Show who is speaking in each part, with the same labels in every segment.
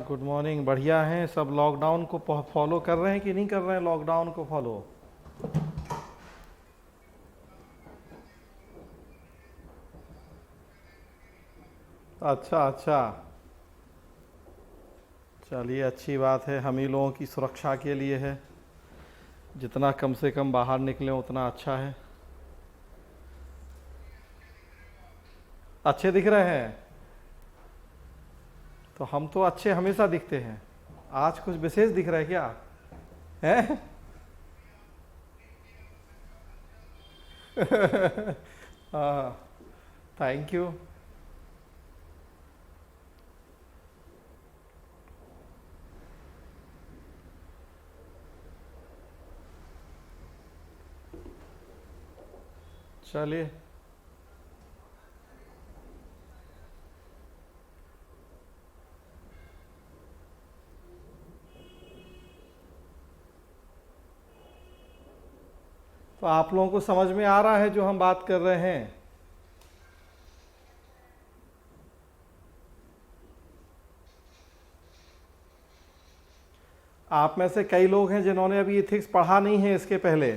Speaker 1: Good morning. बढ़िया हैं सब। लॉकडाउन को फॉलो कर रहे हैं कि नहीं कर रहे हैं लॉकडाउन को फॉलो? अच्छा अच्छा। चलिए अच्छी बात है, हम ही लोगों की सुरक्षा के लिए है। जितना कम से कम बाहर निकलें उतना अच्छा है। अच्छे दिख रहे हैं? तो हम तो अच्छे हमेशा दिखते हैं। आज कुछ विशेष दिख रहा है क्या? है? हाँ। Thank you. चलिए। तो आप लोगों को समझ में आ रहा है जो हम बात कर रहे हैं? आप में से कई लोग हैं जिन्होंने अभी इथिक्स पढ़ा नहीं है इसके पहले।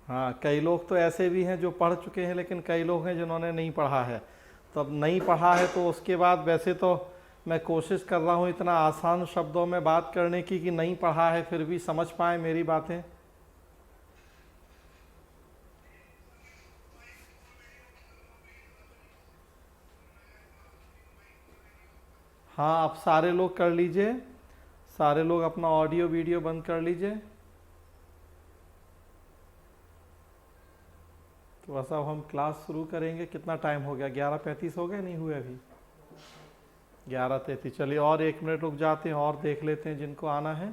Speaker 1: हाँ, कई लोग तो ऐसे भी हैं जो पढ़ चुके हैं, लेकिन कई लोग हैं जिन्होंने नहीं पढ़ा है। तो अब नहीं पढ़ा है तो उसके बाद वैसे तो मैं कोशिश कर रहा हूँ इतना आसान शब्दों में बात करने की कि नहीं पढ़ा है फिर भी समझ पाए मेरी बातें। हाँ, आप सारे लोग कर लीजिए। सारे लोग अपना ऑडियो वीडियो बंद कर लीजिए। तो बस अब हम क्लास शुरू करेंगे। कितना टाइम हो गया? 11:35 हो गए? नहीं हुए अभी? 11:33। चलिए और 1 मिनट रुक जाते हैं और देख लेते हैं जिनको आना है।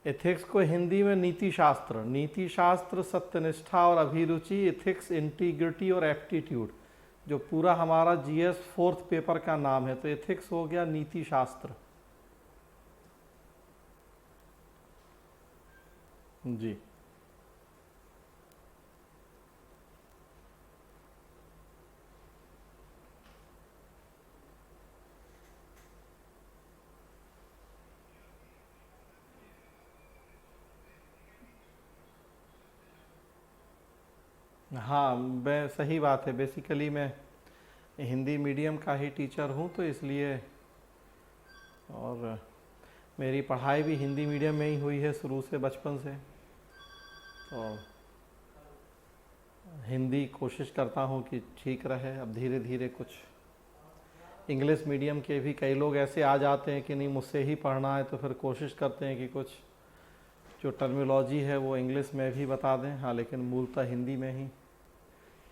Speaker 1: एथिक्स को हिंदी में नीति शास्त्र, नीति शास्त्र, सत्यनिष्ठा और अभिरुचि, एथिक्स, इंटीग्रिटी और एप्टीट्यूड, जो पूरा हमारा जीएस फोर्थ पेपर का नाम है। तो एथिक्स हो गया नीति शास्त्र। जी। हाँ, मैं सही बात है। बेसिकली मैं हिंदी मीडियम का ही टीचर हूँ तो इसलिए, और मेरी पढ़ाई भी हिंदी मीडियम में ही हुई है शुरू से, बचपन से। तो हिंदी कोशिश करता हूँ कि ठीक रहे। अब धीरे धीरे कुछ इंग्लिश मीडियम के भी कई लोग ऐसे आ जाते हैं कि नहीं मुझसे ही पढ़ना है, तो फिर कोशिश करते हैं कि कुछ जो टर्मिनोलॉजी है वो इंग्लिश में भी बता दें। हाँ, लेकिन मूलतः हिंदी में ही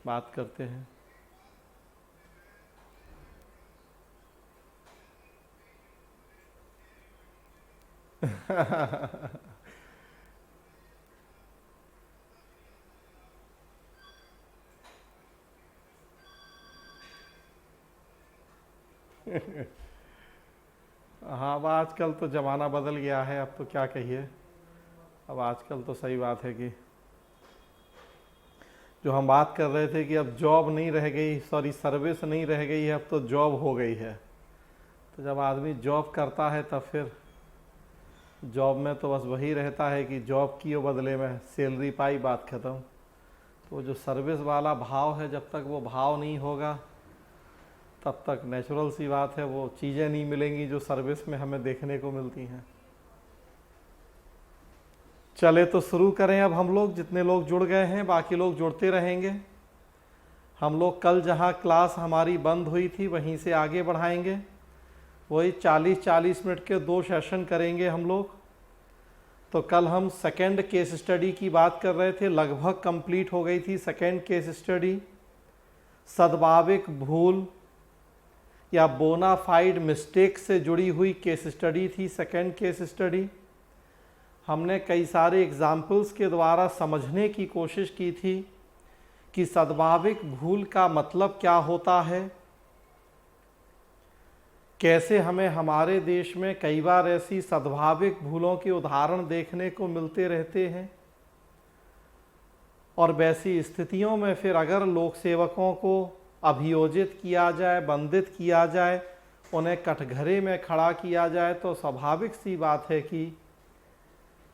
Speaker 1: बात करते हैं। हाँ, अब आजकल तो ज़माना बदल गया है, अब तो क्या कहिए। अब आजकल तो सही बात है कि जो हम बात कर रहे थे कि अब जॉब नहीं रह गई, सॉरी सर्विस नहीं रह गई है, अब तो जॉब हो गई है। तो जब आदमी जॉब करता है तब फिर जॉब में तो बस वही रहता है कि जॉब की बदले में सैलरी पाई, बात ख़त्म। तो जो सर्विस वाला भाव है, जब तक वो भाव नहीं होगा तब तक नेचुरल सी बात है वो चीज़ें नहीं मिलेंगी जो सर्विस में हमें देखने को मिलती हैं। चले तो शुरू करें अब हम लोग। जितने लोग जुड़ गए हैं बाकी लोग जुड़ते रहेंगे। हम लोग कल जहाँ क्लास हमारी बंद हुई थी वहीं से आगे बढ़ाएंगे। वही 40-40 मिनट के 2 सेशन करेंगे हम लोग। तो कल हम सेकेंड केस स्टडी की बात कर रहे थे, लगभग कंप्लीट हो गई थी सेकेंड केस स्टडी। सद्भाविक भूल या बोनाफाइड मिस्टेक से जुड़ी हुई केस स्टडी थी सेकेंड केस स्टडी। हमने कई सारे एग्जाम्पल्स के द्वारा समझने की कोशिश की थी कि सद्भाविक भूल का मतलब क्या होता है, कैसे हमें हमारे देश में कई बार ऐसी सद्भाविक भूलों के उदाहरण देखने को मिलते रहते हैं। और वैसी स्थितियों में फिर अगर लोक सेवकों को अभियोजित किया जाए, बंदित किया जाए, उन्हें कटघरे में खड़ा किया जाए, तो स्वाभाविक सी बात है कि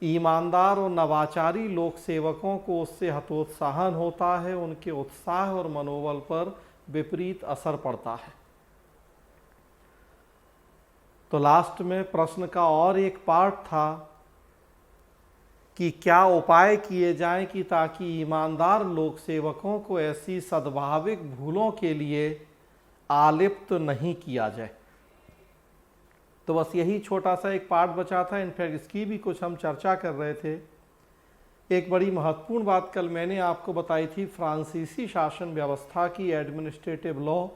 Speaker 1: ईमानदार और नवाचारी लोक सेवकों को उससे हतोत्साहन होता है, उनके उत्साह और मनोबल पर विपरीत असर पड़ता है। तो लास्ट में प्रश्न का और एक पार्ट था कि क्या उपाय किए जाएं कि ताकि ईमानदार लोक सेवकों को ऐसी सद्भाविक भूलों के लिए आलिप्त नहीं किया जाए। तो बस यही छोटा सा एक पार्ट बचा था। इनफैक्ट इसकी भी कुछ हम चर्चा कर रहे थे। एक बड़ी महत्वपूर्ण बात कल मैंने आपको बताई थी, फ्रांसीसी शासन व्यवस्था की एडमिनिस्ट्रेटिव लॉ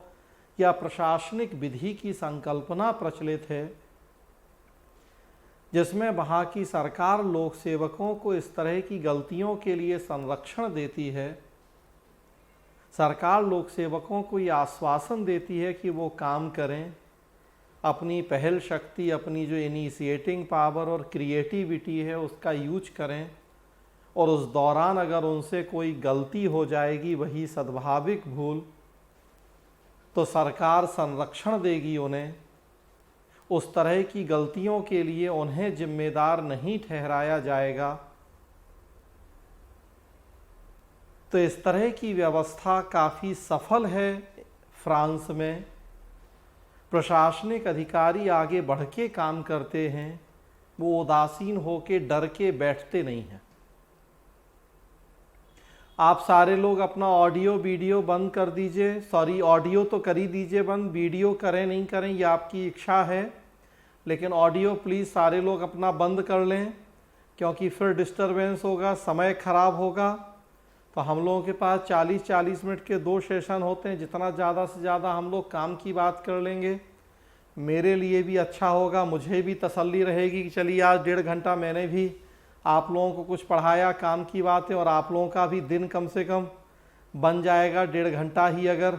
Speaker 1: या प्रशासनिक विधि की संकल्पना प्रचलित है, जिसमें वहाँ की सरकार लोक सेवकों को इस तरह की गलतियों के लिए संरक्षण देती है। सरकार लोक सेवकों को ये आश्वासन देती है कि वो काम करें, अपनी पहल शक्ति, अपनी जो इनिशिएटिंग पावर और क्रिएटिविटी है उसका यूज करें, और उस दौरान अगर उनसे कोई गलती हो जाएगी, वही सद्भाविक भूल, तो सरकार संरक्षण देगी उन्हें। उस तरह की गलतियों के लिए उन्हें जिम्मेदार नहीं ठहराया जाएगा। तो इस तरह की व्यवस्था काफ़ी सफल है फ्रांस में। प्रशासनिक अधिकारी आगे बढ़ के काम करते हैं, वो उदासीन होके डर के बैठते नहीं हैं। आप सारे लोग अपना ऑडियो वीडियो बंद कर दीजिए। सॉरी, ऑडियो तो कर ही दीजिए बंद, वीडियो करें नहीं करें ये आपकी इच्छा है, लेकिन ऑडियो प्लीज़ सारे लोग अपना बंद कर लें, क्योंकि फिर डिस्टरबेंस होगा, समय खराब होगा। तो हम लोगों के पास 40-40 मिनट के 2 सेशन होते हैं। जितना ज़्यादा से ज़्यादा हम लोग काम की बात कर लेंगे, मेरे लिए भी अच्छा होगा, मुझे भी तसल्ली रहेगी कि चलिए आज 1.5 घंटा मैंने भी आप लोगों को कुछ पढ़ाया, काम की बात है, और आप लोगों का भी दिन कम से कम बन जाएगा। 1.5 घंटा ही अगर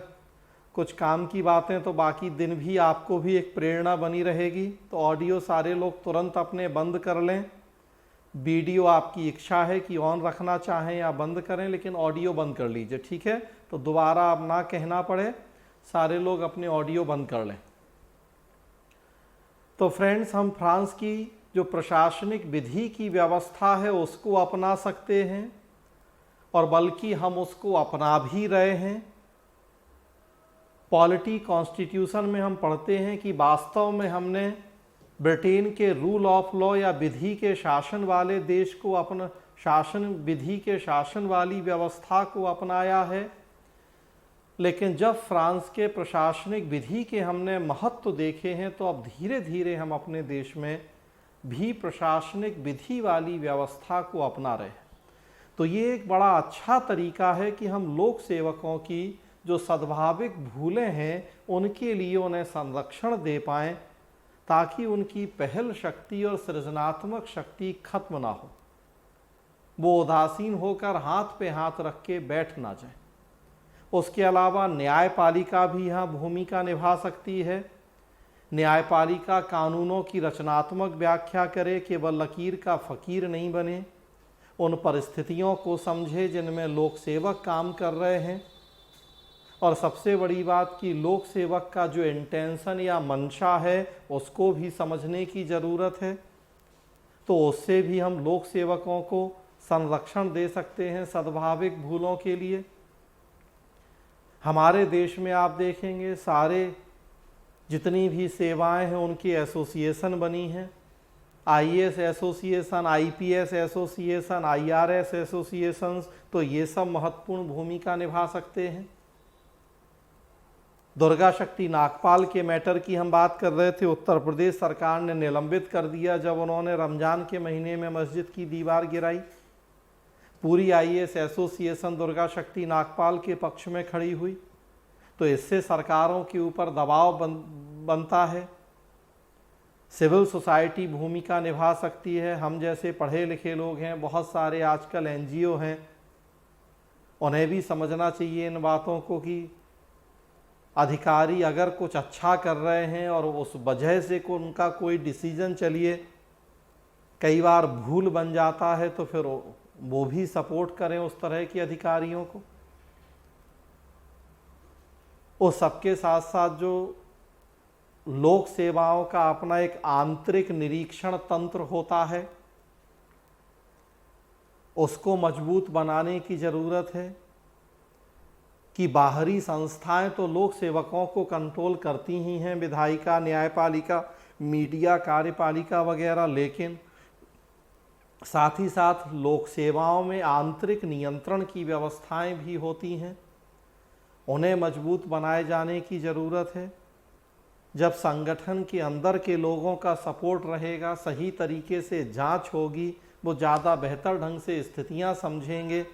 Speaker 1: कुछ काम की बातें, तो बाकी दिन भी आपको भी एक प्रेरणा बनी रहेगी। तो ऑडियो सारे लोग तुरंत अपने बंद कर लें। वीडियो आपकी इच्छा है कि ऑन रखना चाहें या बंद करें, लेकिन ऑडियो बंद कर लीजिए, ठीक है। तो दोबारा अब ना कहना पड़े, सारे लोग अपने ऑडियो बंद कर लें। तो फ्रेंड्स, हम फ्रांस की जो प्रशासनिक विधि की व्यवस्था है उसको अपना सकते हैं, और बल्कि हम उसको अपना भी रहे हैं। पॉलिटी कॉन्स्टिट्यूशन में हम पढ़ते हैं कि वास्तव में हमने ब्रिटेन के रूल ऑफ लॉ या विधि के शासन वाले देश को, अपना शासन विधि के शासन वाली व्यवस्था को अपनाया है। लेकिन जब फ्रांस के प्रशासनिक विधि के हमने महत्व देखे हैं, तो अब धीरे धीरे हम अपने देश में भी प्रशासनिक विधि वाली व्यवस्था को अपना रहे हैं। तो ये एक बड़ा अच्छा तरीका है कि हम लोक सेवकों की जो सद्भाविक भूलें हैं उनके लिए उन्हें संरक्षण दे पाएँ, ताकि उनकी पहल शक्ति और सृजनात्मक शक्ति खत्म ना हो, वो उदासीन होकर हाथ पे हाथ रख के बैठ ना जाए। उसके अलावा न्यायपालिका भी यहाँ भूमिका निभा सकती है। न्यायपालिका कानूनों की रचनात्मक व्याख्या करे, केवल लकीर का फ़कीर नहीं बने, उन परिस्थितियों को समझे जिनमें लोक सेवक काम कर रहे हैं। और सबसे बड़ी बात कि लोक सेवक का जो इंटेंशन या मंशा है उसको भी समझने की ज़रूरत है। तो उससे भी हम लोक सेवकों को संरक्षण दे सकते हैं सद्भाविक भूलों के लिए। हमारे देश में आप देखेंगे सारे जितनी भी सेवाएं हैं उनकी एसोसिएशन बनी हैं। IAS association, IPS association, IRS associations, तो ये सब महत्वपूर्ण भूमिका निभा सकते हैं। दुर्गा शक्ति नागपाल के मैटर की हम बात कर रहे थे। उत्तर प्रदेश सरकार ने निलंबित कर दिया जब उन्होंने रमज़ान के महीने में मस्जिद की दीवार गिराई। पूरी आईएएस एसोसिएशन दुर्गा शक्ति नागपाल के पक्ष में खड़ी हुई। तो इससे सरकारों के ऊपर दबाव बनता है। सिविल सोसाइटी भूमिका निभा सकती है। हम जैसे पढ़े लिखे लोग हैं, बहुत सारे आजकल एनजीओ हैं, उन्हें भी समझना चाहिए इन बातों को कि अधिकारी अगर कुछ अच्छा कर रहे हैं और उस वजह से उनका कोई डिसीजन चलिए कई बार भूल बन जाता है, तो फिर वो भी सपोर्ट करें उस तरह के अधिकारियों को। उस सबके साथ साथ जो लोक सेवाओं का अपना एक आंतरिक निरीक्षण तंत्र होता है, उसको मजबूत बनाने की जरूरत है कि बाहरी संस्थाएं तो लोक सेवकों को कंट्रोल करती ही हैं, विधायिका, न्यायपालिका, मीडिया, कार्यपालिका वगैरह, लेकिन साथ ही साथ लोक सेवाओं में आंतरिक नियंत्रण की व्यवस्थाएं भी होती हैं, उन्हें मजबूत बनाए जाने की ज़रूरत है। जब संगठन के अंदर के लोगों का सपोर्ट रहेगा, सही तरीके से जांच होगी, वो ज़्यादा बेहतर ढंग से स्थितियां समझेंगे,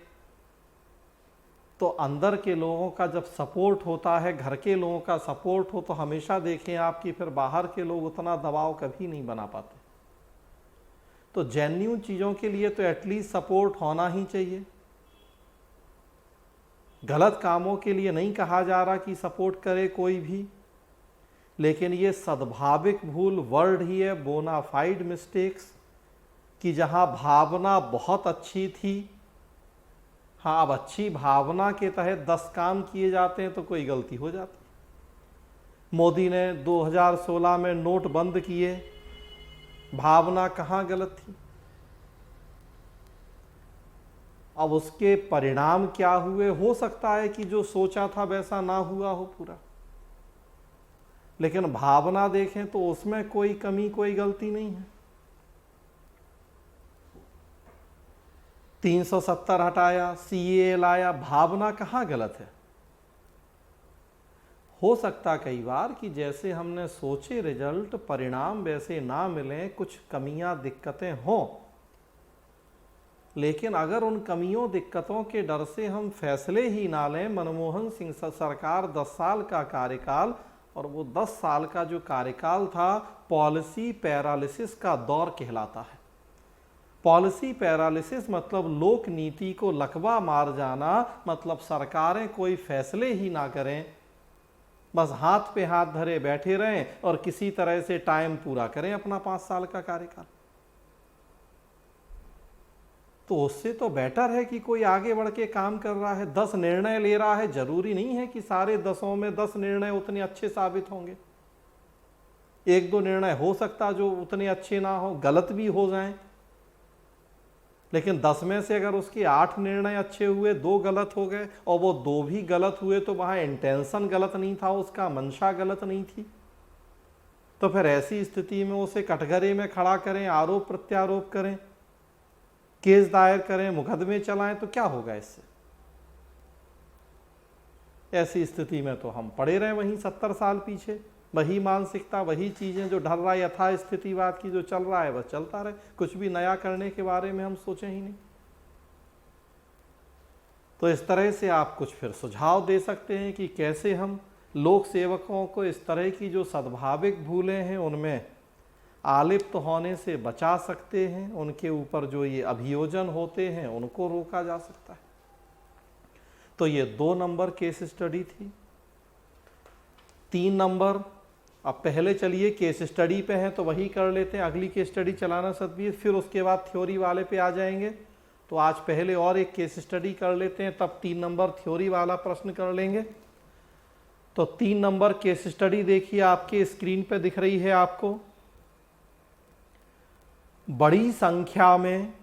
Speaker 1: तो अंदर के लोगों का जब सपोर्ट होता है, घर के लोगों का सपोर्ट हो, तो हमेशा देखें आप कि फिर बाहर के लोग उतना दबाव कभी नहीं बना पाते। तो जेन्युइन चीज़ों के लिए तो एटलीस्ट सपोर्ट होना ही चाहिए। गलत कामों के लिए नहीं कहा जा रहा कि सपोर्ट करे कोई भी, लेकिन ये सद्भाविक भूल वर्ड ही है, बोनाफाइड मिस्टेक्स, कि जहां भावना बहुत अच्छी थी, हाँ अब अच्छी भावना के तहत 10 काम किए जाते हैं तो कोई गलती हो जाती। मोदी ने 2016 में नोट बंद किए, भावना कहाँ गलत थी? अब उसके परिणाम क्या हुए? हो सकता है कि जो सोचा था वैसा ना हुआ हो पूरा, लेकिन भावना देखें तो उसमें कोई कमी, कोई गलती नहीं है। 370 हटाया, CAA लाया, भावना कहाँ गलत है? हो सकता कई बार कि जैसे हमने सोचे रिजल्ट, परिणाम वैसे ना मिलें, कुछ कमियां, दिक्कतें हों, लेकिन अगर उन कमियों, दिक्कतों के डर से हम फैसले ही ना लें, मनमोहन सिंह सरकार 10 साल का कार्यकाल, और वो 10 साल का जो कार्यकाल था पॉलिसी पैरालिसिस का दौर कहलाता है। पॉलिसी पैरालिसिस मतलब लोक नीति को लकवा मार जाना, मतलब सरकारें कोई फैसले ही ना करें, बस हाथ पे हाथ धरे बैठे रहें और किसी तरह से टाइम पूरा करें अपना 5 साल का कार्यकाल। तो उससे तो बेटर है कि कोई आगे बढ़ के काम कर रहा है, 10 निर्णय ले रहा है। जरूरी नहीं है कि सारे 10 में 10 निर्णय उतने अच्छे साबित होंगे। 1-2 निर्णय हो सकता जो उतने अच्छे ना हो, गलत भी हो जाएं, लेकिन 10 में से अगर उसके 8 निर्णय अच्छे हुए, 2 गलत हो गए, और वो 2 भी गलत हुए तो वहां इंटेंशन गलत नहीं था, उसका मंशा गलत नहीं थी, तो फिर ऐसी स्थिति में उसे कटघरे में खड़ा करें, आरोप प्रत्यारोप करें, केस दायर करें, मुकदमे चलाएं, तो क्या होगा इससे? ऐसी स्थिति में तो हम पड़े रहे वहीं 70 साल पीछे, वही मानसिकता, वही चीजें जो ढल रहा है, यथा स्थितिवाद की जो चल रहा है बस चलता रहे, कुछ भी नया करने के बारे में हम सोचें ही नहीं। तो इस तरह से आप कुछ फिर सुझाव दे सकते हैं कि कैसे हम लोक सेवकों को इस तरह की जो सद्भाविक भूलें हैं उनमें आलिप्त होने से बचा सकते हैं, उनके ऊपर जो ये अभियोजन होते हैं उनको रोका जा सकता है। तो ये 2 नंबर केस स्टडी थी। 3 नंबर, अब पहले चलिए केस स्टडी पे हैं तो वही कर लेते हैं, अगली केस स्टडी चलाना सतबीर, फिर उसके बाद थ्योरी वाले पे आ जाएंगे। तो आज पहले और एक केस स्टडी कर लेते हैं, तब 3 नंबर थ्योरी वाला प्रश्न कर लेंगे। तो 3 नंबर केस स्टडी देखिए, आपके स्क्रीन पे दिख रही है आपको। बड़ी संख्या में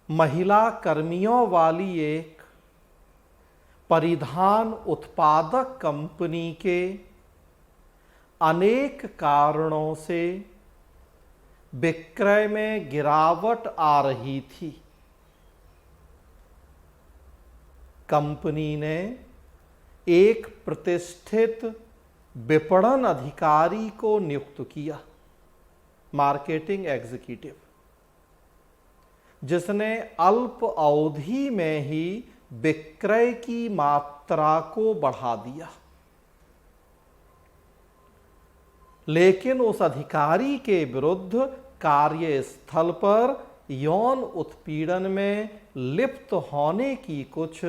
Speaker 1: महिला कर्मियों वाली एक परिधान उत्पादक कंपनी के अनेक कारणों से विक्रय में गिरावट आ रही थी। कंपनी ने एक प्रतिष्ठित विपणन अधिकारी को नियुक्त किया, मार्केटिंग एग्जीक्यूटिव, जिसने अल्प अवधि में ही विक्रय की मात्रा को बढ़ा दिया। लेकिन उस अधिकारी के विरुद्ध कार्यस्थल पर यौन उत्पीड़न में लिप्त होने की कुछ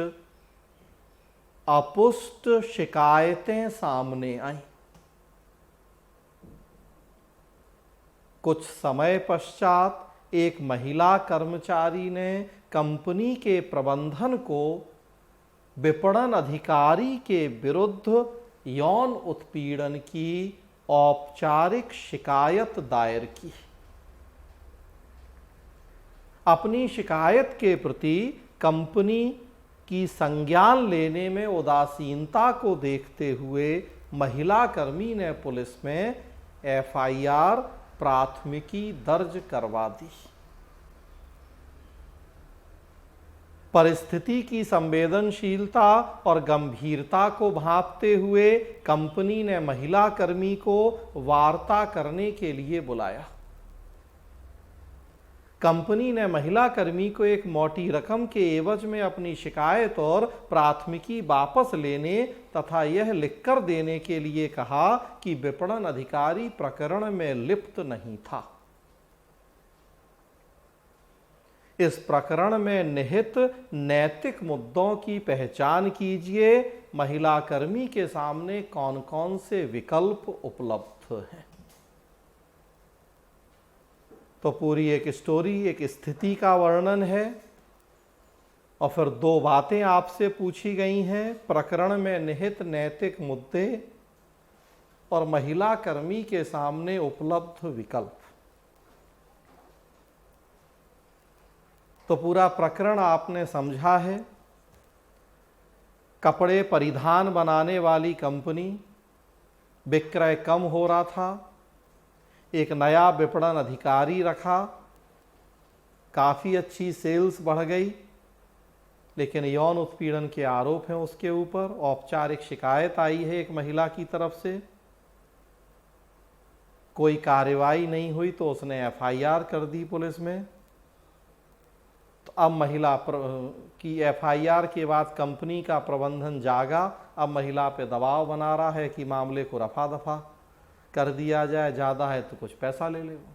Speaker 1: अपुष्ट शिकायतें सामने आईं। कुछ समय पश्चात एक महिला कर्मचारी ने कंपनी के प्रबंधन को विपणन अधिकारी के विरुद्ध यौन उत्पीड़न की औपचारिक शिकायत दायर की। अपनी शिकायत के प्रति कंपनी की संज्ञान लेने में उदासीनता को देखते हुए महिला कर्मी ने पुलिस में एफआईआर प्राथमिकी दर्ज करवा दी। परिस्थिति की संवेदनशीलता और गंभीरता को भांपते हुए कंपनी ने महिला कर्मी को वार्ता करने के लिए बुलाया। कंपनी ने महिला कर्मी को एक मोटी रकम के एवज में अपनी शिकायत और प्राथमिकी वापस लेने तथा यह लिखकर देने के लिए कहा कि विपणन अधिकारी प्रकरण में लिप्त नहीं था। इस प्रकरण में निहित नैतिक मुद्दों की पहचान कीजिए। महिला कर्मी के सामने कौन कौन से विकल्प उपलब्ध हैं। तो पूरी एक स्टोरी, एक स्थिति का वर्णन है और फिर दो बातें आपसे पूछी गई हैं, प्रकरण में निहित नैतिक मुद्दे और महिला कर्मी के सामने उपलब्ध विकल्प। तो पूरा प्रकरण आपने समझा है। कपड़े परिधान बनाने वाली कंपनी, विक्रय कम हो रहा था, एक नया विपणन अधिकारी रखा, काफ़ी अच्छी सेल्स बढ़ गई, लेकिन यौन उत्पीड़न के आरोप हैं उसके ऊपर। औपचारिक शिकायत आई है एक महिला की तरफ से, कोई कार्रवाई नहीं हुई तो उसने एफआईआर कर दी पुलिस में। तो अब महिला की एफआईआर के बाद कंपनी का प्रबंधन जागा। अब महिला पे दबाव बना रहा है कि मामले को रफा दफा कर दिया जाए, ज़्यादा है तो कुछ पैसा ले ले वो,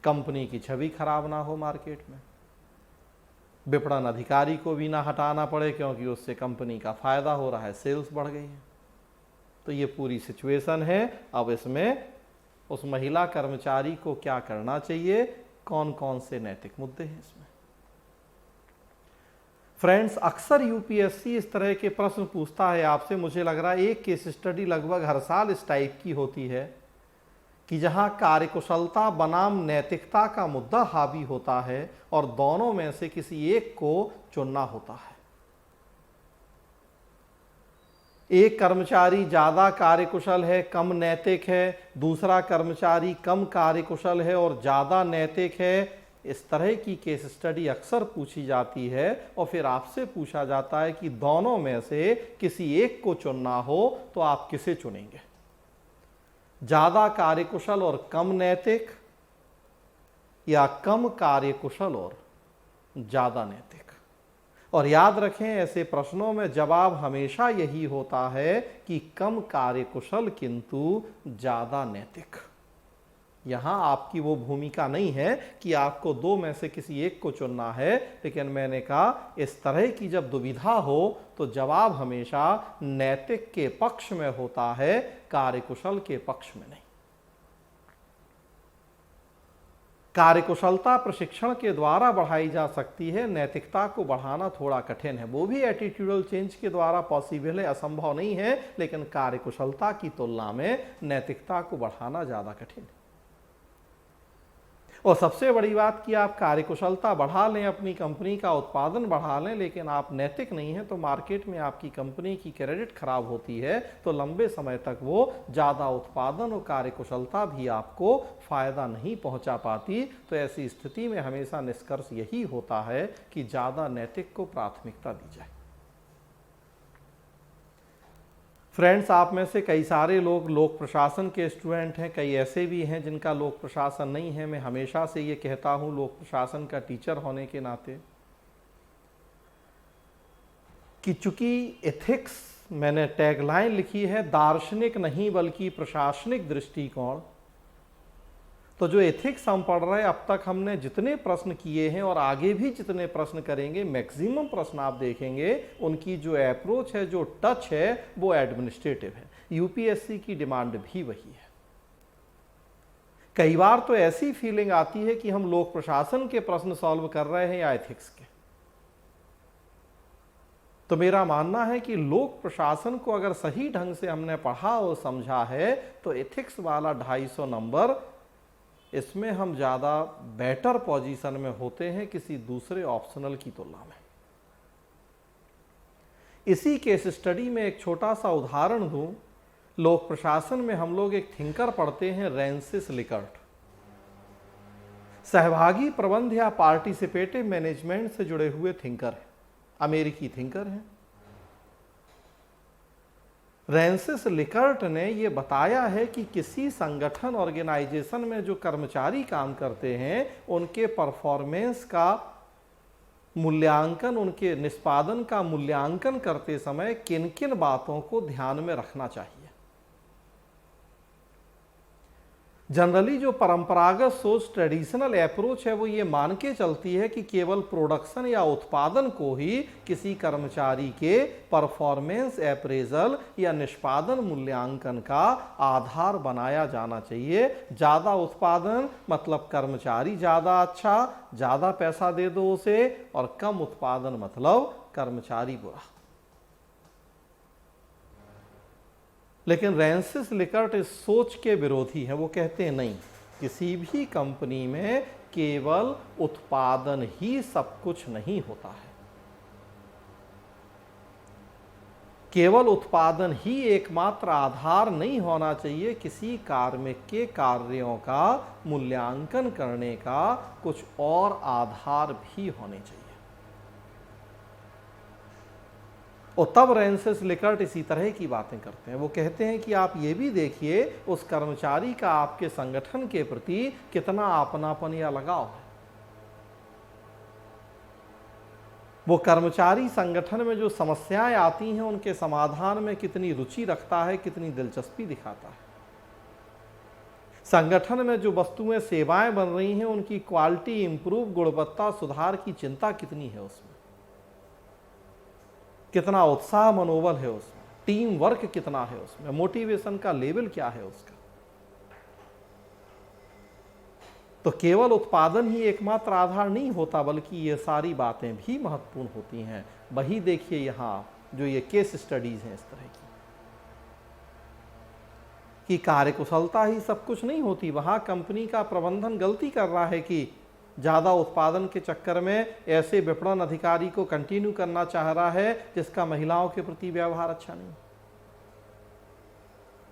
Speaker 1: कंपनी की छवि खराब ना हो मार्केट में, विपणन अधिकारी को भी ना हटाना पड़े क्योंकि उससे कंपनी का फायदा हो रहा है, सेल्स बढ़ गई है। तो ये पूरी सिचुएशन है। अब इसमें उस महिला कर्मचारी को क्या करना चाहिए, कौन कौन से नैतिक मुद्दे हैं इसमें। फ्रेंड्स, अक्सर यूपीएससी इस तरह के प्रश्न पूछता है आपसे। मुझे लग रहा है एक केस स्टडी लगभग हर साल इस टाइप की होती है कि जहां कार्यकुशलता बनाम नैतिकता का मुद्दा हावी होता है और दोनों में से किसी एक को चुनना होता है। एक कर्मचारी ज्यादा कार्यकुशल है, कम नैतिक है, दूसरा कर्मचारी कम कार्यकुशल है और ज्यादा नैतिक है। इस तरह की केस स्टडी अक्सर पूछी जाती है और फिर आपसे पूछा जाता है कि दोनों में से किसी एक को चुनना हो तो आप किसे चुनेंगे, ज्यादा कार्यकुशल और कम नैतिक, या कम कार्यकुशल और ज्यादा नैतिक। और याद रखें, ऐसे प्रश्नों में जवाब हमेशा यही होता है कि कम कार्यकुशल किंतु ज्यादा नैतिक। यहां आपकी वो भूमिका नहीं है कि आपको दो में से किसी एक को चुनना है, लेकिन मैंने कहा इस तरह की जब दुविधा हो तो जवाब हमेशा नैतिक के पक्ष में होता है, कार्यकुशल के पक्ष में नहीं। कार्यकुशलता प्रशिक्षण के द्वारा बढ़ाई जा सकती है, नैतिकता को बढ़ाना थोड़ा कठिन है। वो भी एटीट्यूडल चेंज के द्वारा पॉसिबल है, असंभव नहीं है, लेकिन कार्यकुशलता की तुलना में नैतिकता को बढ़ाना ज्यादा कठिन है। और सबसे बड़ी बात कि आप कार्यकुशलता बढ़ा लें, अपनी कंपनी का उत्पादन बढ़ा लें, लेकिन आप नैतिक नहीं हैं तो मार्केट में आपकी कंपनी की क्रेडिट खराब होती है, तो लंबे समय तक वो ज़्यादा उत्पादन और कार्यकुशलता भी आपको फायदा नहीं पहुंचा पाती। तो ऐसी स्थिति में हमेशा निष्कर्ष यही होता है कि ज़्यादा नैतिक को प्राथमिकता दी जाए। फ्रेंड्स, आप में से कई सारे लोग लोक प्रशासन के स्टूडेंट हैं, कई ऐसे भी हैं जिनका लोक प्रशासन नहीं है। मैं हमेशा से ये कहता हूँ लोक प्रशासन का टीचर होने के नाते कि चूंकि एथिक्स, मैंने टैगलाइन लिखी है दार्शनिक नहीं बल्कि प्रशासनिक दृष्टिकोण, तो जो एथिक्स हम पढ़ रहे हैं, अब तक हमने जितने प्रश्न किए हैं और आगे भी जितने प्रश्न करेंगे, मैक्सिमम प्रश्न आप देखेंगे उनकी जो अप्रोच है, जो टच है, वो एडमिनिस्ट्रेटिव है। यूपीएससी की डिमांड भी वही है कई बार तो ऐसी फीलिंग आती है कि हम लोक प्रशासन के प्रश्न सॉल्व कर रहे हैं या एथिक्स के। तो मेरा मानना है कि लोक प्रशासन को अगर सही ढंग से हमने पढ़ा और समझा है तो एथिक्स वाला 250 नंबर, इसमें हम ज़्यादा बेटर पोजीशन में होते हैं किसी दूसरे ऑप्शनल की तुलना में। इसी केस स्टडी में एक छोटा सा उदाहरण दूं। लोक प्रशासन में हम लोग एक थिंकर पढ़ते हैं, रैंसिस लिकर्ट। सहभागी प्रबंध या पार्टिसिपेटिव मैनेजमेंट से जुड़े हुए थिंकर हैं, अमेरिकी थिंकर हैं। रैंसिस लिकर्ट ने यह बताया है कि किसी संगठन ऑर्गेनाइजेशन में जो कर्मचारी काम करते हैं उनके परफॉर्मेंस का मूल्यांकन, उनके निष्पादन का मूल्यांकन करते समय किन किन बातों को ध्यान में रखना चाहिए। जनरली जो परंपरागत सोच, ट्रेडिशनल अप्रोच है, वो ये मान के चलती है कि केवल प्रोडक्शन या उत्पादन को ही किसी कर्मचारी के परफॉर्मेंस अप्रेजल या निष्पादन मूल्यांकन का आधार बनाया जाना चाहिए। ज़्यादा उत्पादन मतलब कर्मचारी ज़्यादा अच्छा, ज़्यादा पैसा दे दो उसे, और कम उत्पादन मतलब कर्मचारी बुरा। लेकिन रैंसिस लिकर्ट इस सोच के विरोधी हैं। वो कहते हैं नहीं, किसी भी कंपनी में केवल उत्पादन ही सब कुछ नहीं होता है। केवल उत्पादन ही एकमात्र आधार नहीं होना चाहिए। किसी कार्मिक के कार्यों का मूल्यांकन करने का कुछ और आधार भी होने चाहिए। और तब रैंसिस लिकर्ट इसी तरह की बातें करते हैं। वो कहते हैं कि आप ये भी देखिए उस कर्मचारी का आपके संगठन के प्रति कितना अपनापन या लगाव है। वो कर्मचारी संगठन में जो समस्याएं आती हैं उनके समाधान में कितनी रुचि रखता है, कितनी दिलचस्पी दिखाता है। संगठन में जो वस्तुएं, सेवाएं बन रही हैं उनकी क्वालिटी इंप्रूव, गुणवत्ता सुधार की चिंता कितनी है उसमें, कितना उत्साह मनोबल है उसमें, टीम वर्क कितना है उसमें, मोटिवेशन का लेवल क्या है उसका। तो केवल उत्पादन ही एकमात्र आधार नहीं होता, बल्कि ये सारी बातें भी महत्वपूर्ण होती हैं। वही देखिए यहां जो ये केस स्टडीज हैं इस तरह की, कि कार्यकुशलता ही सब कुछ नहीं होती। वहां कंपनी का प्रबंधन गलती कर रहा है कि ज़्यादा उत्पादन के चक्कर में ऐसे विपणन अधिकारी को कंटिन्यू करना चाह रहा है जिसका महिलाओं के प्रति व्यवहार अच्छा नहीं।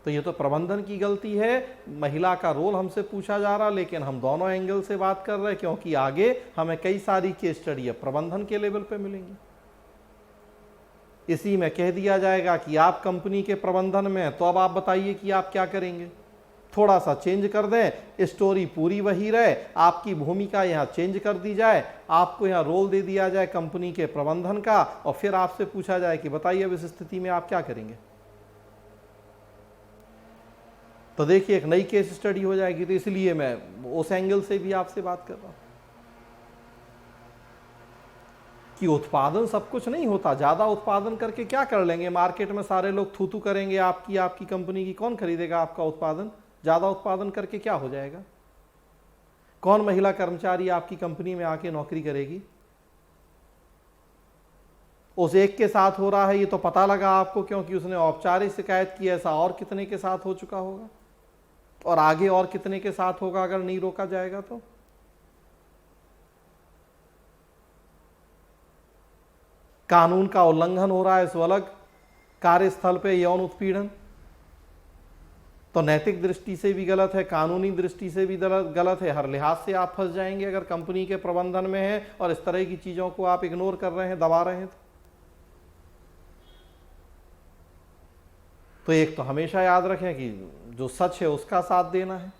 Speaker 1: तो ये तो प्रबंधन की गलती है। महिला का रोल हमसे पूछा जा रहा, लेकिन हम दोनों एंगल से बात कर रहे हैं, क्योंकि आगे हमें कई सारी केस स्टडी है प्रबंधन के लेवल पे मिलेंगी। इसी में कह दिया जाएगा कि आप कंपनी के प्रबंधन में हैं, तो अब आप बताइए कि आप क्या करेंगे। थोड़ा सा चेंज कर दें, स्टोरी पूरी वही रहे, आपकी भूमिका यहाँ चेंज कर दी जाए, आपको यहाँ रोल दे दिया जाए कंपनी के प्रबंधन का, और फिर आपसे पूछा जाए कि बताइए अब इस स्थिति में आप क्या करेंगे। तो देखिए एक नई केस स्टडी हो जाएगी। तो इसलिए मैं उस एंगल से भी आपसे बात कर रहा हूं कि उत्पादन सब कुछ नहीं होता। ज्यादा उत्पादन करके क्या कर लेंगे, मार्केट में सारे लोग थू थू करेंगे आपकी कंपनी की, कौन खरीदेगा आपका उत्पादन। ज्यादा उत्पादन करके क्या हो जाएगा, कौन महिला कर्मचारी आपकी कंपनी में आके नौकरी करेगी। उस एक के साथ हो रहा है ये तो पता लगा आपको, क्योंकि उसने औपचारिक शिकायत की। ऐसा और कितने के साथ हो चुका होगा, और आगे और कितने के साथ होगा अगर नहीं रोका जाएगा तो। कानून का उल्लंघन हो रहा है सो अलग, कार्यस्थल पे यौन उत्पीड़न तो नैतिक दृष्टि से भी गलत है, कानूनी दृष्टि से भी गलत है। हर लिहाज से आप फंस जाएंगे अगर कंपनी के प्रबंधन में है और इस तरह की चीजों को आप इग्नोर कर रहे हैं, दबा रहे हैं। तो एक तो हमेशा याद रखें कि जो सच है उसका साथ देना है,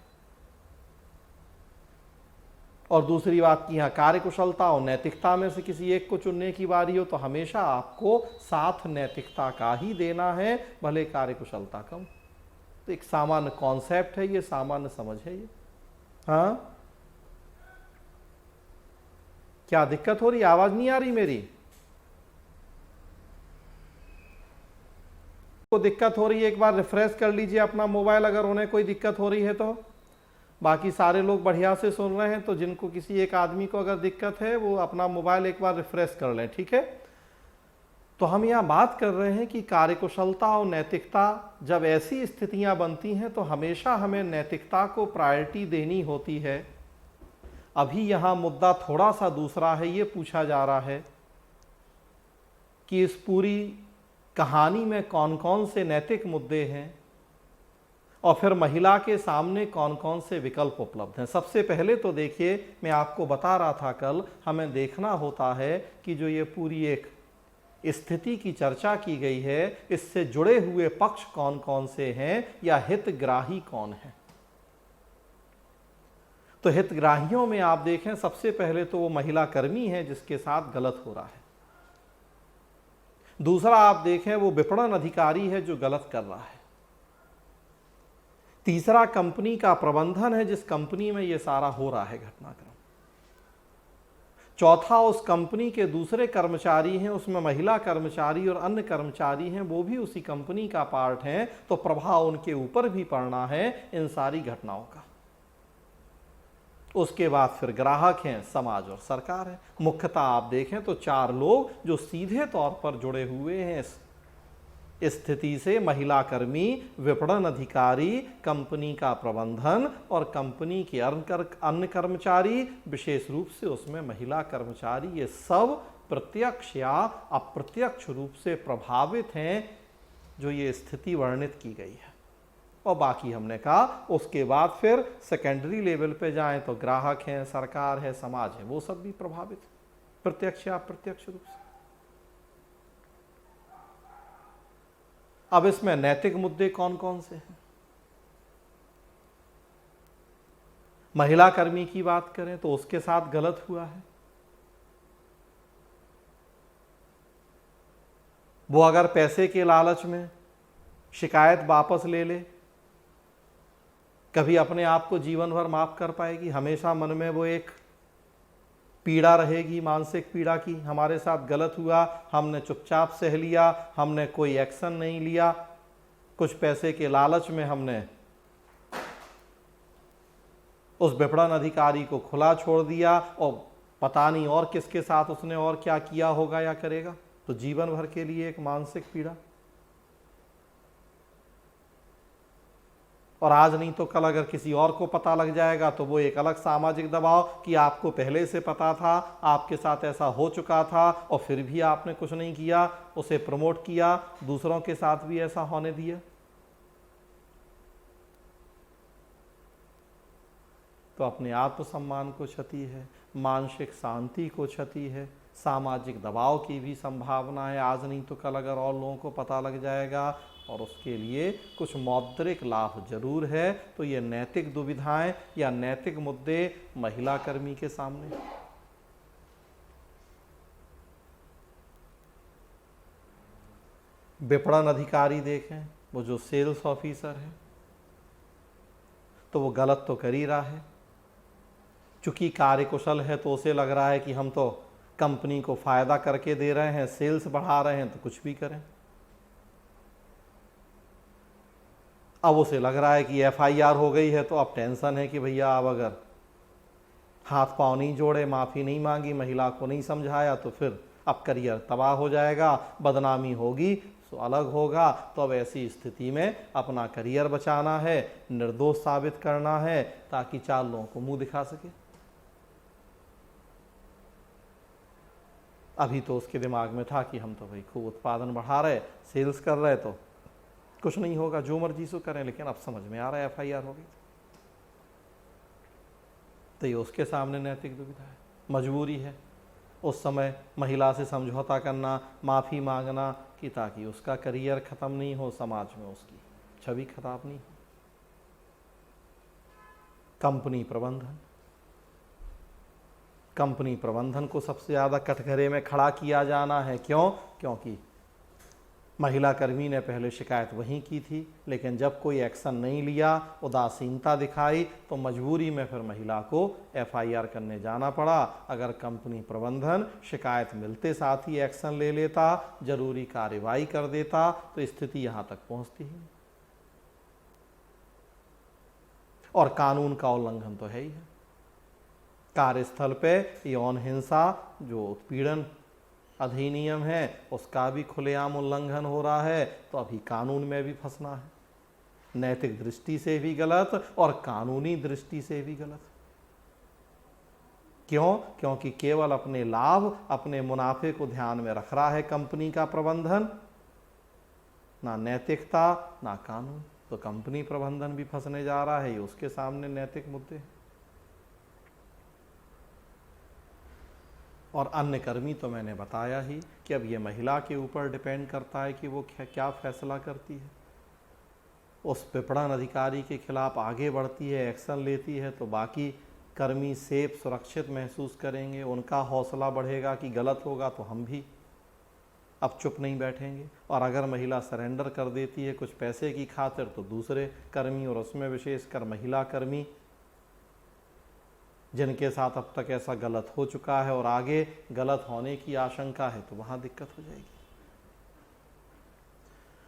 Speaker 1: और दूसरी बात कि यहाँ कार्यकुशलता और नैतिकता में से किसी एक को चुनने की बारी हो तो हमेशा आपको साथ नैतिकता का ही देना है, भले कार्यकुशलता कम। तो एक सामान्य कॉन्सेप्ट है ये, सामान्य समझ है ये। हाँ, क्या दिक्कत हो रही, आवाज नहीं आ रही मेरी? को दिक्कत हो रही है एक बार रिफ्रेश कर लीजिए अपना मोबाइल, अगर उन्हें कोई दिक्कत हो रही है तो बाकी सारे लोग बढ़िया से सुन रहे हैं, तो जिनको किसी एक आदमी को अगर दिक्कत है वो अपना मोबाइल एक बार रिफ्रेश कर लें, ठीक है। तो हम यहाँ बात कर रहे हैं कि कार्यकुशलता और नैतिकता, जब ऐसी स्थितियां बनती हैं तो हमेशा हमें नैतिकता को प्रायोरिटी देनी होती है। अभी यहाँ मुद्दा थोड़ा सा दूसरा है, ये पूछा जा रहा है कि इस पूरी कहानी में कौन कौन से नैतिक मुद्दे हैं और फिर महिला के सामने कौन कौन से विकल्प उपलब्ध हैं। सबसे पहले तो देखिए, मैं आपको बता रहा था कल, हमें देखना होता है कि जो ये पूरी एक स्थिति की चर्चा की गई है, इससे जुड़े हुए पक्ष कौन कौन से हैं या हितग्राही कौन है। तो हितग्राहियों में आप देखें, सबसे पहले तो वो महिला कर्मी है जिसके साथ गलत हो रहा है। दूसरा आप देखें, वो विपणन अधिकारी है जो गलत कर रहा है। तीसरा कंपनी का प्रबंधन है जिस कंपनी में ये सारा हो रहा है घटनाक्रम। चौथा उस कंपनी के दूसरे कर्मचारी हैं, उसमें महिला कर्मचारी और अन्य कर्मचारी हैं, वो भी उसी कंपनी का पार्ट हैं, तो प्रभाव उनके ऊपर भी पड़ना है इन सारी घटनाओं का। उसके बाद फिर ग्राहक हैं, समाज और सरकार है। मुख्यतः आप देखें तो चार लोग जो सीधे तौर पर जुड़े हुए हैं इस स्थिति से: महिला कर्मी, विपणन अधिकारी, कंपनी का प्रबंधन और कंपनी के अन्य कर्मचारी, विशेष रूप से उसमें महिला कर्मचारी। ये सब प्रत्यक्ष या अप्रत्यक्ष रूप से प्रभावित हैं जो ये स्थिति वर्णित की गई है। और बाकी हमने कहा उसके बाद फिर सेकेंडरी लेवल पे जाएं तो ग्राहक हैं, सरकार है, समाज है, वो सब भी प्रभावित प्रत्यक्ष या अप्रत्यक्ष रूप से। अब इसमें नैतिक मुद्दे कौन कौन से हैं? महिला कर्मी की बात करें तो उसके साथ गलत हुआ है। वो अगर पैसे के लालच में शिकायत वापस ले ले, कभी अपने आप को जीवन भर माफ कर पाएगी? हमेशा मन में वो एक पीड़ा रहेगी, मानसिक पीड़ा की, हमारे साथ गलत हुआ, हमने चुपचाप सह लिया, हमने कोई एक्शन नहीं लिया, कुछ पैसे के लालच में हमने उस विपणन अधिकारी को खुला छोड़ दिया और पता नहीं और किसके साथ उसने और क्या किया होगा या करेगा। तो जीवन भर के लिए एक मानसिक पीड़ा। और आज नहीं तो कल अगर किसी और को पता लग जाएगा तो वो एक अलग सामाजिक दबाव कि आपको पहले से पता था, आपके साथ ऐसा हो चुका था और फिर भी आपने कुछ नहीं किया, उसे प्रमोट किया, दूसरों के साथ भी ऐसा होने दिया। तो अपने आत्मसम्मान को क्षति है, मानसिक शांति को क्षति है, सामाजिक दबाव की भी संभावना है। आज नहीं तो कल अगर और लोगों को पता लग जाएगा और उसके लिए कुछ मौद्रिक लाभ जरूर है। तो ये नैतिक दुविधाएं या नैतिक मुद्दे महिला कर्मी के सामने। विपणन अधिकारी देखें, वो जो सेल्स ऑफिसर है, तो वो गलत तो कर ही रहा है। चूंकि कार्यकुशल है तो उसे लग रहा है कि हम तो कंपनी को फायदा करके दे रहे हैं, सेल्स बढ़ा रहे हैं, तो कुछ भी करें। अब उसे लग रहा है कि एफआईआर हो गई है तो अब टेंशन है कि भैया अब अगर हाथ पांव नहीं जोड़े, माफ़ी नहीं मांगी, महिला को नहीं समझाया तो फिर अब करियर तबाह हो जाएगा, बदनामी होगी, तो अलग होगा। तो अब ऐसी स्थिति में अपना करियर बचाना है, निर्दोष साबित करना है ताकि चार लोगों को मुंह दिखा सके। अभी तो उसके दिमाग में था कि हम तो भाई खूब उत्पादन बढ़ा रहे, सेल्स कर रहे, तो कुछ नहीं होगा, जो मर्जी सो करें। लेकिन अब समझ में आ रहा है एफआईआर हो गई, तो ये उसके सामने नैतिक दुविधा है, मजबूरी है उस समय महिला से समझौता करना, माफ़ी मांगना कि ताकि उसका करियर ख़त्म नहीं हो, समाज में उसकी छवि खराब नहीं हो। कंपनी प्रबंधन, कंपनी प्रबंधन को सबसे ज़्यादा कटघरे में खड़ा किया जाना है। क्यों? क्योंकि महिला कर्मी ने पहले शिकायत वहीं की थी, लेकिन जब कोई एक्शन नहीं लिया, उदासीनता दिखाई, तो मजबूरी में फिर महिला को एफआईआर करने जाना पड़ा। अगर कंपनी प्रबंधन शिकायत मिलते साथ ही एक्शन ले लेता, जरूरी कार्रवाई कर देता, तो स्थिति यहाँ तक पहुँचती ही। और कानून का उल्लंघन तो है ही है। कार्यस्थल पे यौन हिंसा जो उत्पीड़न अधिनियम है उसका भी खुलेआम उल्लंघन हो रहा है, तो अभी कानून में भी फंसना है। नैतिक दृष्टि से भी गलत और कानूनी दृष्टि से भी गलत। क्यों? क्योंकि केवल अपने लाभ, अपने मुनाफे को ध्यान में रख रहा है कंपनी का प्रबंधन, ना नैतिकता ना कानून। तो कंपनी प्रबंधन भी फंसने जा रहा है, ये उसके सामने नैतिक मुद्दे हैं। और अन्य कर्मी तो मैंने बताया ही कि अब ये महिला के ऊपर डिपेंड करता है कि वो क्या फैसला करती है। उस विपणन अधिकारी के खिलाफ आगे बढ़ती है, एक्शन लेती है, तो बाकी कर्मी सेफ सुरक्षित महसूस करेंगे, उनका हौसला बढ़ेगा कि गलत होगा तो हम भी अब चुप नहीं बैठेंगे। और अगर महिला सरेंडर कर देती है कुछ पैसे की खातिर, तो दूसरे कर्मी और उसमें विशेषकर महिला कर्मी जिनके साथ अब तक ऐसा गलत हो चुका है और आगे गलत होने की आशंका है, तो वहाँ दिक्कत हो जाएगी।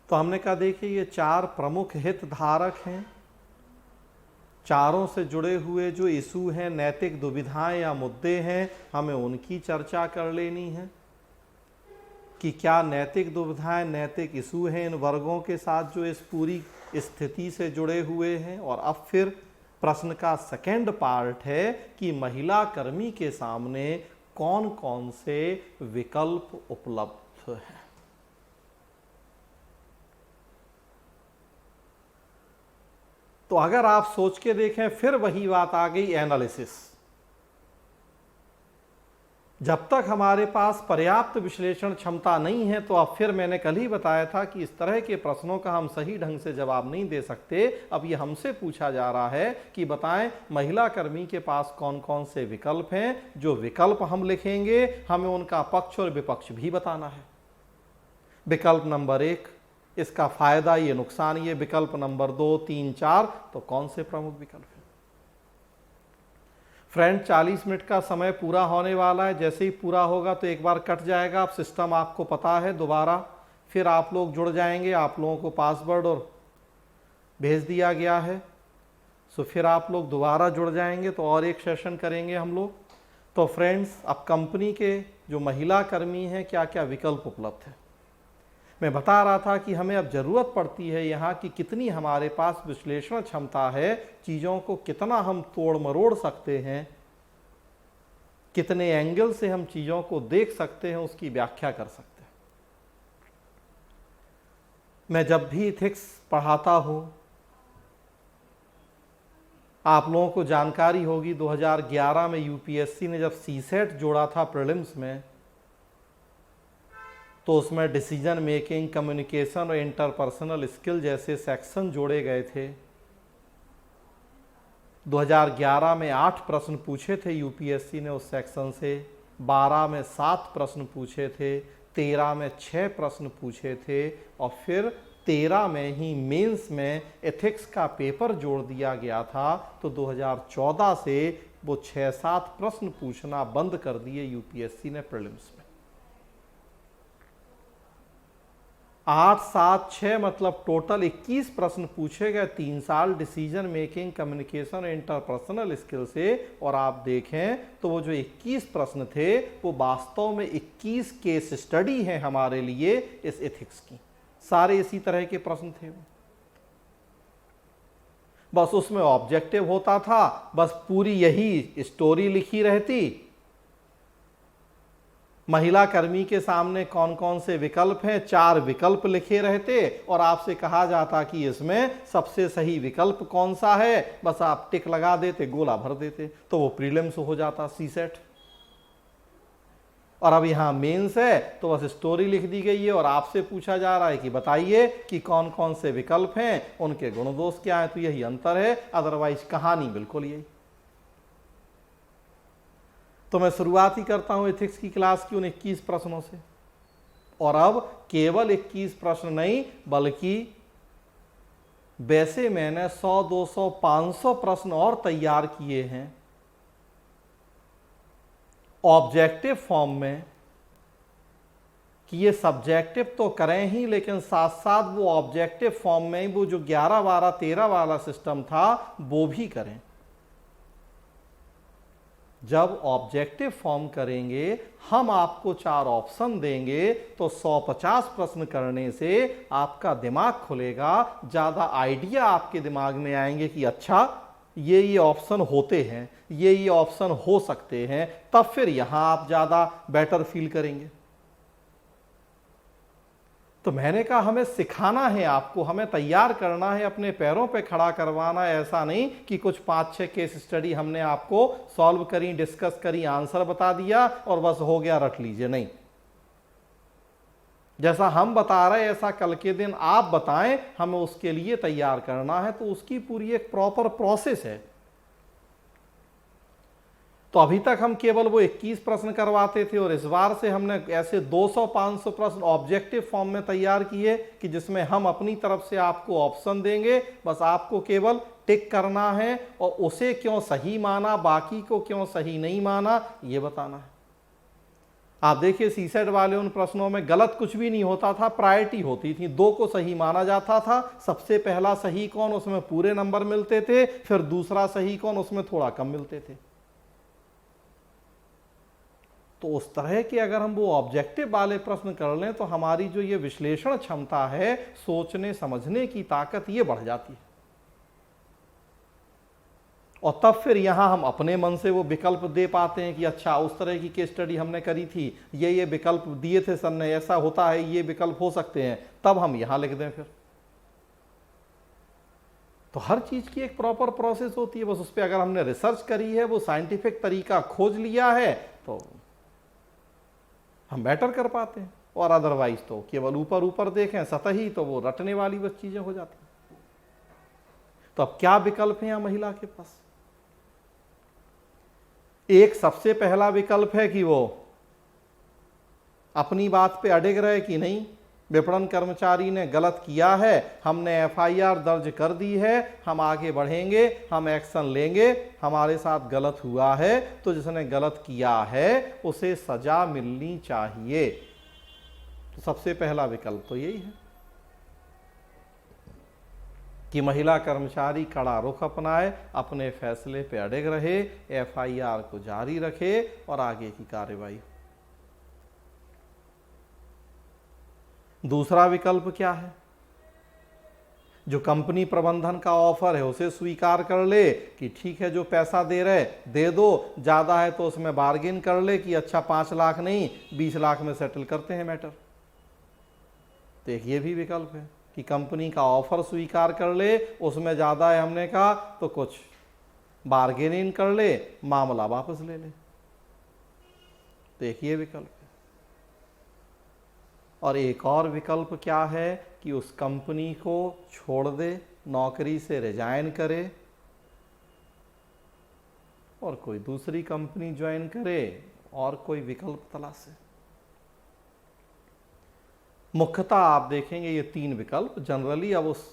Speaker 1: तो हमने कहा देखिए ये 4 प्रमुख हितधारक हैं, चारों से जुड़े हुए जो इशू हैं, नैतिक दुविधाएं या मुद्दे हैं, हमें उनकी चर्चा कर लेनी है कि क्या नैतिक दुविधाएं, नैतिक इशू हैं इन वर्गों के साथ जो इस पूरी स्थिति से जुड़े हुए हैं। और अब फिर प्रश्न का सेकंड पार्ट है कि महिला कर्मी के सामने कौन कौन से विकल्प उपलब्ध हैं। तो अगर आप सोच के देखें, फिर वही बात आ गई एनालिसिस। जब तक हमारे पास पर्याप्त विश्लेषण क्षमता नहीं है, तो अब फिर मैंने कल ही बताया था कि इस तरह के प्रश्नों का हम सही ढंग से जवाब नहीं दे सकते। अब ये हमसे पूछा जा रहा है कि बताएं महिला कर्मी के पास कौन कौन से विकल्प हैं। जो विकल्प हम लिखेंगे हमें उनका पक्ष और विपक्ष भी बताना है। विकल्प नंबर 1, इसका फायदा ये नुकसान ये। विकल्प नंबर 2, 3, 4, तो कौन से प्रमुख विकल्प हैं? फ्रेंड 40 मिनट का समय पूरा होने वाला है। जैसे ही पूरा होगा तो एक बार कट जाएगा। अब सिस्टम आपको पता है, दोबारा फिर आप लोग जुड़ जाएंगे। आप लोगों को पासवर्ड और भेज दिया गया है, सो फिर आप लोग दोबारा जुड़ जाएंगे तो और एक सेशन करेंगे हम लोग। तो फ्रेंड्स, अब कंपनी के जो महिला कर्मी हैं क्या क्या विकल्प उपलब्ध है। मैं बता रहा था कि हमें अब ज़रूरत पड़ती है यहाँ कि कितनी हमारे पास विश्लेषण क्षमता है, चीज़ों को कितना हम तोड़ मरोड़ सकते हैं, कितने एंगल से हम चीज़ों को देख सकते हैं, उसकी व्याख्या कर सकते हैं। मैं जब भी इथिक्स पढ़ाता हूँ, आप लोगों को जानकारी होगी 2011 में यूपीएससी ने जब सीसेट जोड़ा था प्रीलिम्स में, तो उसमें डिसीजन मेकिंग, कम्युनिकेशन और इंटरपर्सनल स्किल जैसे सेक्शन जोड़े गए थे। 2011 में 8 प्रश्न पूछे थे यूपीएससी ने उस सेक्शन से, 12 में 7 प्रश्न पूछे थे, 13 में 6 प्रश्न पूछे थे और फिर 13 में ही मेंस में एथिक्स का पेपर जोड़ दिया गया था। तो 2014 से वो 6-7 प्रश्न पूछना बंद कर दिए यूपीएससी ने प्रीलिम्स में। 8, 7, 6 मतलब टोटल 21 प्रश्न पूछे गए 3 साल decision making, communication, interpersonal skill से। और आप देखें तो वो जो 21 प्रश्न थे वो वास्तव में 21 केस स्टडी है हमारे लिए इस एथिक्स की। सारे इसी तरह के प्रश्न थे। बस उसमें ऑब्जेक्टिव होता था, बस पूरी यही स्टोरी लिखी रहती। महिला कर्मी के सामने कौन कौन से विकल्प हैं, 4 विकल्प लिखे रहते और आपसे कहा जाता कि इसमें सबसे सही विकल्प कौन सा है। बस आप टिक लगा देते, गोला भर देते, तो वो प्रीलिम्स हो जाता सीसेट। और अब यहाँ मेंस है तो बस स्टोरी लिख दी गई है और आपसे पूछा जा रहा है कि बताइए कि कौन कौन से विकल्प हैं, उनके गुण दोष क्या है। तो यही अंतर है, अदरवाइज कहानी बिल्कुल यही। तो मैं शुरुआत ही करता हूं एथिक्स की क्लास की उन 21 प्रश्नों से। और अब केवल 21 प्रश्न नहीं, बल्कि वैसे मैंने 100, 200, 500 प्रश्न और तैयार किए हैं ऑब्जेक्टिव फॉर्म में कि ये सब्जेक्टिव तो करें ही, लेकिन साथ साथ वो ऑब्जेक्टिव फॉर्म में वो जो 11 12 13 वाला सिस्टम था वो भी करें। जब ऑब्जेक्टिव फॉर्म करेंगे, हम आपको 4 ऑप्शन देंगे, तो 150 प्रश्न करने से आपका दिमाग खुलेगा, ज्यादा आइडिया आपके दिमाग में आएंगे कि अच्छा ये ऑप्शन होते हैं, ये ऑप्शन हो सकते हैं, तब फिर यहां आप ज्यादा बेटर फील करेंगे। तो मैंने कहा हमें सिखाना है आपको, हमें तैयार करना है, अपने पैरों पे खड़ा करवाना। ऐसा नहीं कि कुछ 5-6 केस स्टडी हमने आपको सॉल्व करी, डिस्कस करी, आंसर बता दिया और बस हो गया, रट लीजिए। नहीं, जैसा हम बता रहे ऐसा कल के दिन आप बताएं, हमें उसके लिए तैयार करना है। तो उसकी पूरी एक प्रॉपर प्रोसेस है। तो अभी तक हम केवल वो 21 प्रश्न करवाते थे और इस बार से हमने ऐसे 200-500 प्रश्न ऑब्जेक्टिव फॉर्म में तैयार किए कि जिसमें हम अपनी तरफ से आपको ऑप्शन देंगे, बस आपको केवल टिक करना है और उसे क्यों सही माना, बाकी को क्यों सही नहीं माना, ये बताना है। आप देखिए सीसेट वाले उन प्रश्नों में गलत कुछ भी नहीं होता था, प्रायोरिटी होती थी, 2 को सही माना जाता था। सबसे पहला सही कौन, उसमें पूरे नंबर मिलते थे, फिर दूसरा सही कौन, उसमें थोड़ा कम मिलते थे। तो उस तरह के अगर हम वो ऑब्जेक्टिव वाले प्रश्न कर लें तो हमारी जो ये विश्लेषण क्षमता है, सोचने समझने की ताकत, ये बढ़ जाती है। और तब फिर यहां हम अपने मन से वो विकल्प दे पाते हैं कि अच्छा उस तरह की केस स्टडी हमने करी थी, ये विकल्प दिए थे सर ने, ऐसा होता है, ये विकल्प हो सकते हैं, तब हम यहां लिख दें। फिर तो हर चीज की एक प्रॉपर प्रोसेस होती है, बस उस पर अगर हमने रिसर्च करी है, वो साइंटिफिक तरीका खोज लिया है, तो हम बेटर कर पाते हैं। और अदरवाइज तो केवल ऊपर ऊपर देखें सतही, तो वो रटने वाली बस चीजें हो जाती हैं। तो अब क्या विकल्प है यहां महिला के पास? एक सबसे पहला विकल्प है कि वो अपनी बात पे अड़िग रहे कि नहीं, विपणन कर्मचारी ने गलत किया है, हमने एफआईआर दर्ज कर दी है, हम आगे बढ़ेंगे, हम एक्शन लेंगे, हमारे साथ गलत हुआ है, तो जिसने गलत किया है उसे सजा मिलनी चाहिए। तो सबसे पहला विकल्प तो यही है कि महिला कर्मचारी कड़ा रुख अपनाए, अपने फैसले पे अड़िग रहे, एफआईआर को जारी रखे और आगे की कार्रवाई। दूसरा विकल्प क्या है? जो कंपनी प्रबंधन का ऑफर है उसे स्वीकार कर ले कि ठीक है, जो पैसा दे रहे दे दो, ज्यादा है तो उसमें बार्गेन कर ले कि अच्छा 5 लाख नहीं 20 लाख में सेटल करते हैं मैटर। तो एक ये भी विकल्प है कि कंपनी का ऑफर स्वीकार कर ले, उसमें ज्यादा है हमने कहा तो कुछ बार्गेनिंग कर ले, मामला वापस ले ले। तो एक ये विकल्प है। और एक और विकल्प क्या है कि उस कंपनी को छोड़ दे, नौकरी से रिजाइन करे और कोई दूसरी कंपनी ज्वाइन करे और कोई विकल्प तलाशे। मुख्यतः आप देखेंगे ये 3 विकल्प जनरली अब उस